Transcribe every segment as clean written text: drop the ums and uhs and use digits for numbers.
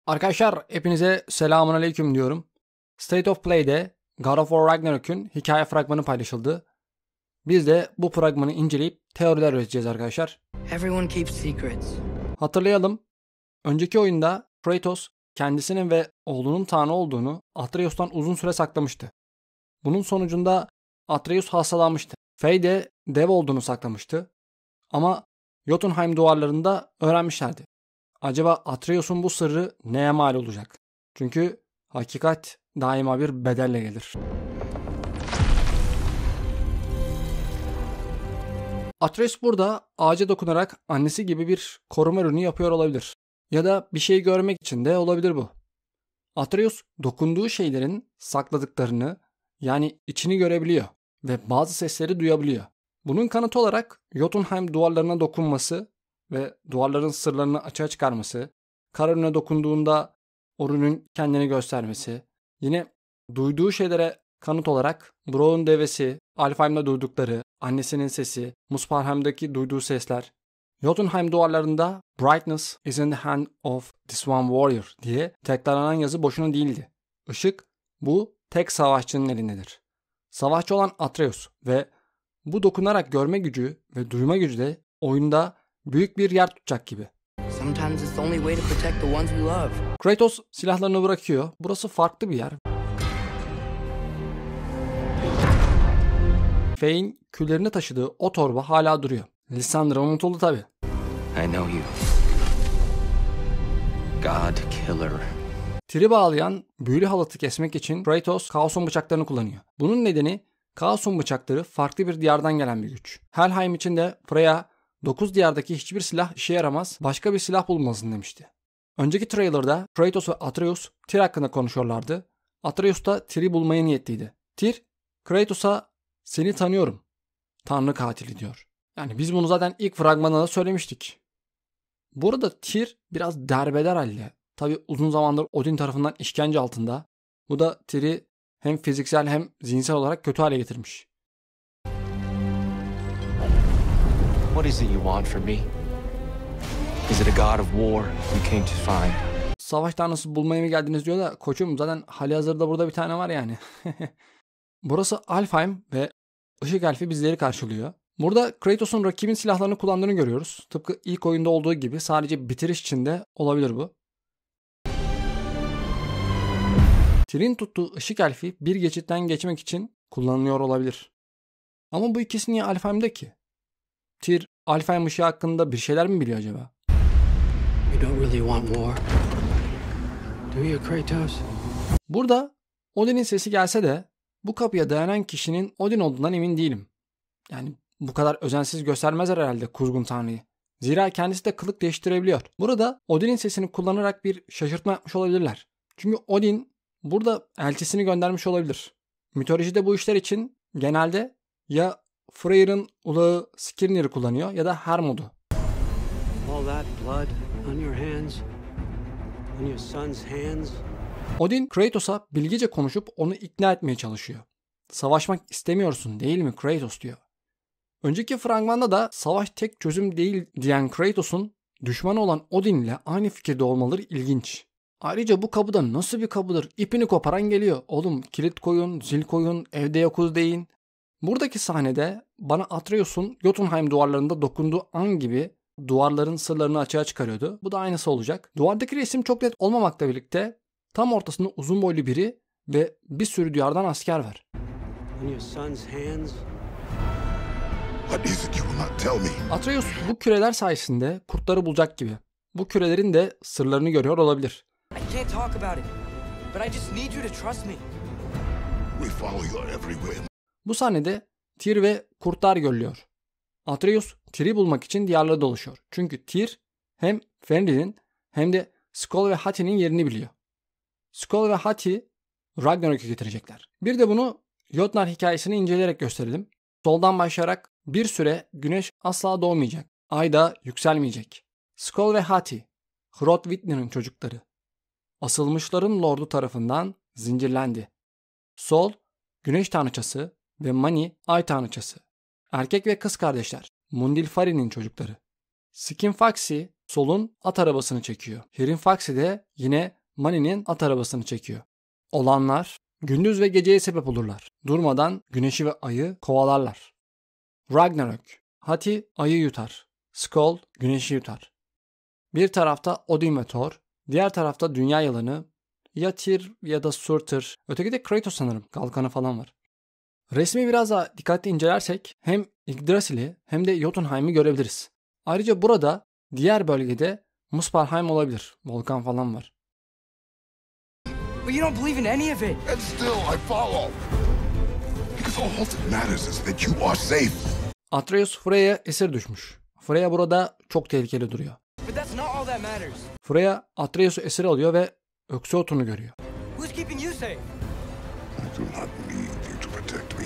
Arkadaşlar hepinize selamünaleyküm diyorum. State of Play'de God of War Ragnarok'un hikaye fragmanı paylaşıldı. Biz de bu fragmanı inceleyip teoriler üreteceğiz arkadaşlar. Everyone keeps secrets. Hatırlayalım. Önceki oyunda Kratos kendisinin ve oğlunun Tanrı olduğunu Atreus'tan uzun süre saklamıştı. Bunun sonucunda Atreus hastalanmıştı. Frey de dev olduğunu saklamıştı. Ama Jotunheim duvarlarında öğrenmişlerdi. Acaba Atreus'un bu sırrı neye mal olacak? Çünkü hakikat daima bir bedelle gelir. Atreus burada ağaca dokunarak annesi gibi bir koruma ürünü yapıyor olabilir. Ya da bir şey görmek için de olabilir bu. Atreus dokunduğu şeylerin sakladıklarını, yani içini görebiliyor ve bazı sesleri duyabiliyor. Bunun kanıtı olarak Jotunheim duvarlarına dokunması ve duvarların sırlarını açığa çıkarması, kara ürüne dokunduğunda o ürünün kendini göstermesi, yine duyduğu şeylere kanıt olarak Brock'un devesi, Alfheim'da duydukları, annesinin sesi, Muspelheim'daki duyduğu sesler, Jotunheim duvarlarında "Brightness is in the hand of this one warrior" diye tekrarlanan yazı boşuna değildi. Işık bu tek savaşçının elindedir. Savaşçı olan Atreus ve bu dokunarak görme gücü ve duyma gücü de oyunda büyük bir yer tutacak gibi. Sometimes it's the only way to protect the ones we love. Kratos silahlarını bırakıyor. Burası farklı bir yer. Frey'in küllerini taşıdığı o torba hala duruyor. Lysandra unutuldu tabi. I know you. God killer. Tiri bağlayan büyülü halatı kesmek için Kratos Kaos'un bıçaklarını kullanıyor. Bunun nedeni Kaos'un bıçakları farklı bir diyardan gelen bir güç. Helheim için de Freya 9 diyardaki hiçbir silah işe yaramaz, başka bir silah bulmalısın demişti. Önceki trailerda Kratos ve Atreus Tyr hakkında konuşuyorlardı. Atreus da Tyr'i bulmaya niyetliydi. Tyr, Kratos'a "Seni tanıyorum, Tanrı katili" diyor. Yani biz bunu zaten ilk fragmanda da söylemiştik. Bu arada Tyr biraz derbeder halde. Tabi uzun zamandır Odin tarafından işkence altında. Bu da Tyr'i hem fiziksel hem zihinsel olarak kötü hale getirmiş. What is it you want from me? Is it a god of war you came to find? Savaş tanrısı bulmaya mı geldiniz diyor da koçum zaten halihazırda burada bir tane var yani. Burası Alfheim ve Işık Elfi bizleri karşılıyor. Burada Kratos'un rakibin silahlarını kullandığını görüyoruz. Tıpkı ilk oyunda olduğu gibi sadece bitiriş için de olabilir bu. Tyr'in tuttuğu Işık Elfi bir geçitten geçmek için kullanılıyor olabilir. Ama bu ikisi niye Alfheim'de ki? Tyr, Alfheim ışığı hakkında bir şeyler mi biliyor acaba? You don't really want war, do you, Kratos? Burada Odin'in sesi gelse de bu kapıya dayanan kişinin Odin olduğundan emin değilim. Yani bu kadar özensiz göstermezler herhalde kuzgun tanrıyı. Zira kendisi de kılık değiştirebiliyor. Burada Odin'in sesini kullanarak bir şaşırtma yapmış olabilirler. Çünkü Odin burada elçisini göndermiş olabilir. Mitolojide bu işler için genelde ya Freyr'in ulağı Skirnir'i kullanıyor ya da Hermod'u. All that blood on your hands, on your son's hands. Odin Kratos'a bilgice konuşup onu ikna etmeye çalışıyor. Savaşmak istemiyorsun değil mi Kratos diyor. Önceki fragmanda da savaş tek çözüm değil diyen Kratos'un düşmanı olan Odin ile aynı fikirde olmaları ilginç. Ayrıca bu kapıda nasıl bir kapıdır? İpini koparan geliyor. Oğlum kilit koyun, zil koyun, evde yokuz deyin. Buradaki sahnede bana Atreus'un Jotunheim duvarlarında dokunduğu an gibi duvarların sırlarını açığa çıkarıyordu. Bu da aynısı olacak. Duvardaki resim çok net olmamakla birlikte tam ortasında uzun boylu biri ve bir sürü diyardan asker var. On your son's hands. What is it you will not tell me? Atreus bu küreler sayesinde kurtları bulacak gibi. Bu kürelerin de sırlarını görüyor olabilir. I can't talk about it, but I just need you to trust me. We follow your every whim. Bu sahnede Tyr ve kurtlar görülüyor. Atreus Tyr'i bulmak için diyarları dolaşıyor. Çünkü Tyr hem Fenrir'in hem de Skoll ve Hati'nin yerini biliyor. Skoll ve Hati Ragnarok'u getirecekler. Bir de bunu Jotnar hikayesini inceleyerek gösterelim. Soldan başlayarak bir süre güneş asla doğmayacak. Ay da yükselmeyecek. Skoll ve Hati, Hrothvitnir'in çocukları. Asılmışların lordu tarafından zincirlendi. Sol, güneş tanrıçası ve Mani, ay tanrıçası. Erkek ve kız kardeşler, Mundilfari'nin çocukları. Skinfaxi, Sol'un at arabasını çekiyor. Hirin Foxy de yine Manny'nin at arabasını çekiyor. Olanlar gündüz ve geceye sebep olurlar. Durmadan güneşi ve ayı kovalarlar. Ragnarök. Hati ayı yutar. Skoll güneşi yutar. Bir tarafta Odin ve Thor, diğer tarafta dünya yılanı, ya Tyr ya da Surtur. Öteki de Kratos sanırım. Kalkanı falan var. Resmi biraz daha dikkatli incelersek hem Yggdrasil'i hem de Jotunheim'i görebiliriz. Ayrıca burada diğer bölgede Muspelheim olabilir. Volkan falan var. But you don't believe in any of it. And still I follow. Because all that matters is that you are safe. Atreus Freya'ya esir düşmüş. Freya burada çok tehlikeli duruyor. But that's not all that matters. Freya Atreus'u esir alıyor ve öksü otunu görüyor. Who's keeping you safe? I do not need you to protect me.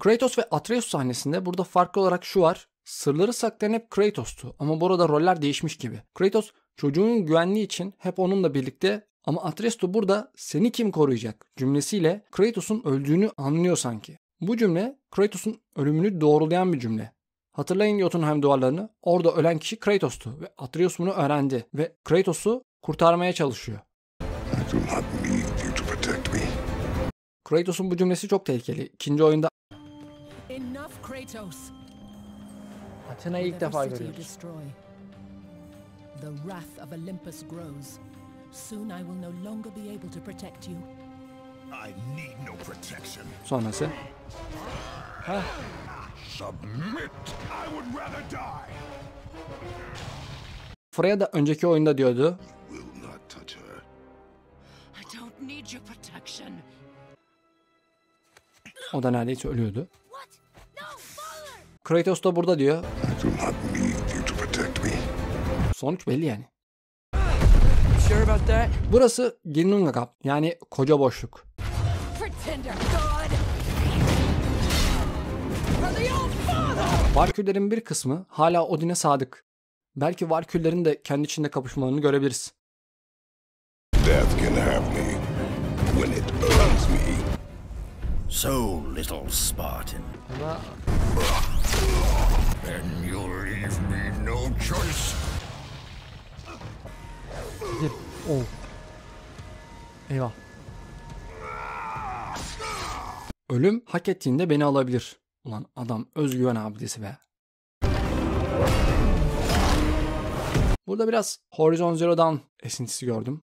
Kratos ve Atreus sahnesinde burada farklı olarak şu var. Sırları saklayan hep Kratos'tu ama burada roller değişmiş gibi. Kratos çocuğun güvenliği için hep onunla birlikte ama Atreus da burada seni kim koruyacak cümlesiyle Kratos'un öldüğünü anlıyor sanki. Bu cümle Kratos'un ölümünü doğrulayan bir cümle. Hatırlayın Jotunheim duvarlarını. Orada ölen kişi Kratos'tu ve Atreus bunu öğrendi ve Kratos'u kurtarmaya çalışıyor. I do not need you to protect me. Kratos'un bu cümlesi çok tehlikeli. İkinci oyunda Enough, Kratos. Athena'yı ilk defa Whatever city you görüyoruz. destroy, the wrath of Olympus grows. Soon I will no longer be able to protect you. I need no protection. Sonrası. Submit. I would rather die. Freya da önceki oyunda diyordu. Will not touch her. I don't need your protection. O da neredeyse ölüyordu. What? No, father! Kratos da burada diyor. I do not need you to protect me. Sonuç belli yani. Sure about that? Burası Ginnungagap yani koca boşluk. Pretender god! For the old father! Valkürlerin bir kısmı hala Odin'e sadık. Belki Valkürlerin de kendi içinde kapışmalarını görebiliriz. Death can have me when it earns me. So little Spartan. Then you'll leave me no choice. Oh. Eyvah. Ölüm hak ettiğinde beni alabilir. Ulan adam özgüven abidesi be. Burada biraz Horizon Zero Dawn esintisi gördüm.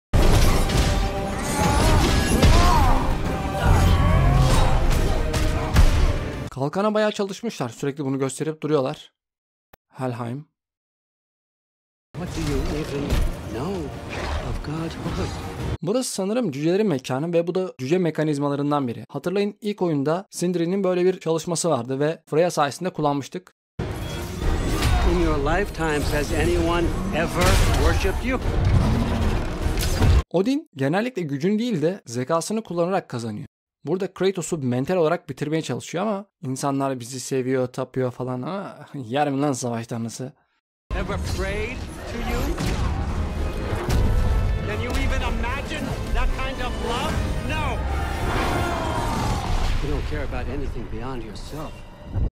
Kalkana bayağı çalışmışlar. Sürekli bunu gösterip duruyorlar. Helheim. What do you even know of Godhood? Burası sanırım cücelerin mekanı ve bu da cüce mekanizmalarından biri. Hatırlayın ilk oyunda Sindri'nin böyle bir çalışması vardı ve Freya sayesinde kullanmıştık. In your lifetimes, has anyone ever worshipped you? Odin genellikle gücünü değil de zekasını kullanarak kazanıyor. Burada Kratos'u mental olarak bitirmeye çalışıyor ama insanlar bizi seviyor, tapıyor falan ama yer mi lan savaş tanrısı? Ever prayed to you? Can you even imagine that kind of love? No. You don't care about anything beyond yourself.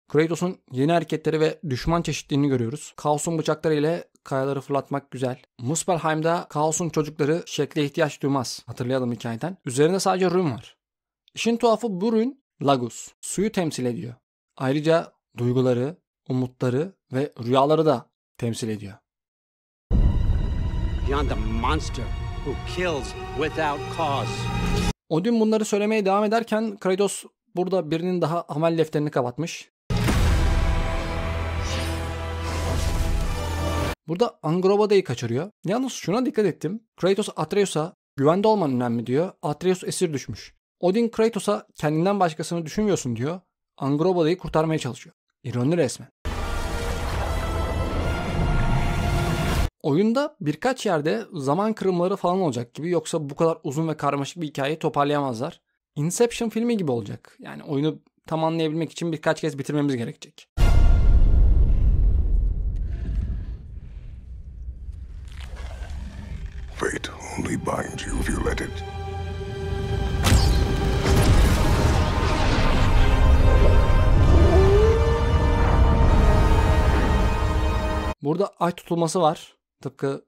Kratos'un yeni hareketleri ve düşman çeşitliliğini görüyoruz. Kaos'un bıçakları ile kayaları fırlatmak güzel. Muspelheim'da Kaos'un çocukları şekle ihtiyaç duymaz. Hatırlayalım hikayeden. Üzerinde sadece rün var. İşin tuhafı bu rün Lagus. Suyu temsil ediyor. Ayrıca duyguları, umutları ve rüyaları da temsil ediyor. Beyond the monster who kills without cause. Odin bunları söylemeye devam ederken Kratos burada birinin daha amel defterini kapatmış. Burada Angroboda'yı kaçırıyor. Yalnız şuna dikkat ettim. Kratos Atreus'a güvende olman önemli diyor. Atreus esir düşmüş. Odin Kratos'a kendinden başkasını düşünmüyorsun diyor. Angroboda'yı kurtarmaya çalışıyor. İroni resmen. Oyunda birkaç yerde zaman kırımları falan olacak gibi, yoksa bu kadar uzun ve karmaşık bir hikayeyi toparlayamazlar. Inception filmi gibi olacak. Yani oyunu tam anlayabilmek için birkaç kez bitirmemiz gerekecek. Fate only binds you if you let it. Burada ay tutulması var. Tıpkı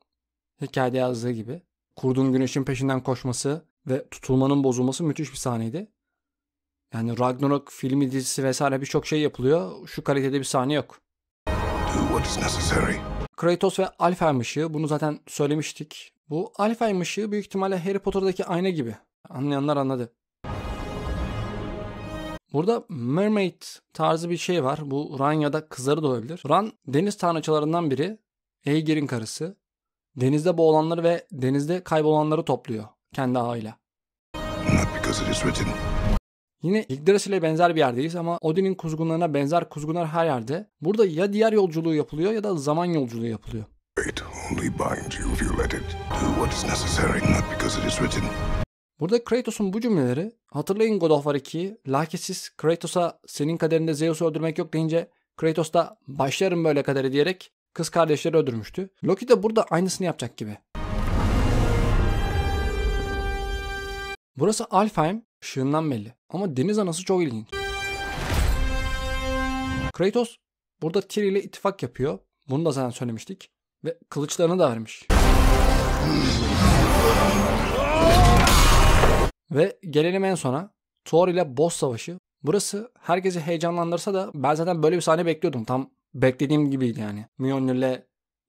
hikayede yazdığı gibi. Kurdun güneşin peşinden koşması ve tutulmanın bozulması müthiş bir sahneydi. Yani Ragnarok filmi, dizisi vesaire birçok şey yapılıyor. Şu kalitede bir sahne yok. Do what is necessary. Kratos ve Alfheim ışığı, bunu zaten söylemiştik. Bu Alfheim ışığı büyük ihtimalle Harry Potter'daki ayna gibi. Anlayanlar anladı. Burada mermaid tarzı bir şey var. Bu Ran ya da kızları da olabilir. Ran deniz tanrıçalarından biri. Aegir'in karısı. Denizde boğulanları ve denizde kaybolanları topluyor kendi ağıyla. Not because it is written. Yine Yggdrasil ile benzer bir yerdeyiz ama Odin'in kuzgunlarına benzer kuzgunlar her yerde. Burada ya diğer yolculuğu yapılıyor ya da zaman yolculuğu yapılıyor. Fate only binds you if you let it. Do what is necessary, not because it is written. Burada Kratos'un bu cümleleri, hatırlayın God of War 2'yi, Lakisiz Kratos'a senin kaderinde Zeus'u öldürmek yok deyince Kratos da başlarım böyle kaderi diyerek kız kardeşleri öldürmüştü. Loki de burada aynısını yapacak gibi. Burası Alfheim, ışığından belli. Ama deniz anası çok ilginç. Kratos burada Tyr ile ittifak yapıyor. Bunu da zaten söylemiştik. Ve kılıçlarını da vermiş. Ve gelelim en sona. Thor ile boss savaşı. Burası herkesi heyecanlandırsa da ben zaten böyle bir sahne bekliyordum. Tam beklediğim gibiydi yani. Mjolnir ile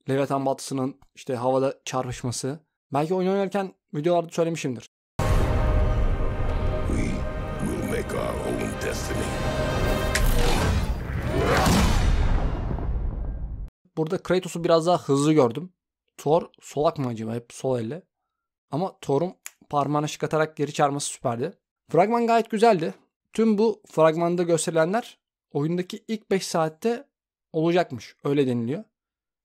Leviathan baltasının işte havada çarpışması. Belki oyun oynarken videolarda söylemişimdir. We will make our own destiny. Burada Kratos'u biraz daha hızlı gördüm. Thor solak mı acaba? Hep sol elle. Ama Thor'un parmağına şık atarak geri çağırması süperdi. Fragman gayet güzeldi. Tüm bu fragmanda gösterilenler oyundaki ilk 5 saatte olacakmış. Öyle deniliyor.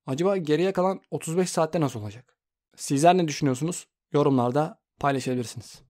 Acaba geriye kalan 35 saatte nasıl olacak? Sizler ne düşünüyorsunuz? Yorumlarda paylaşabilirsiniz.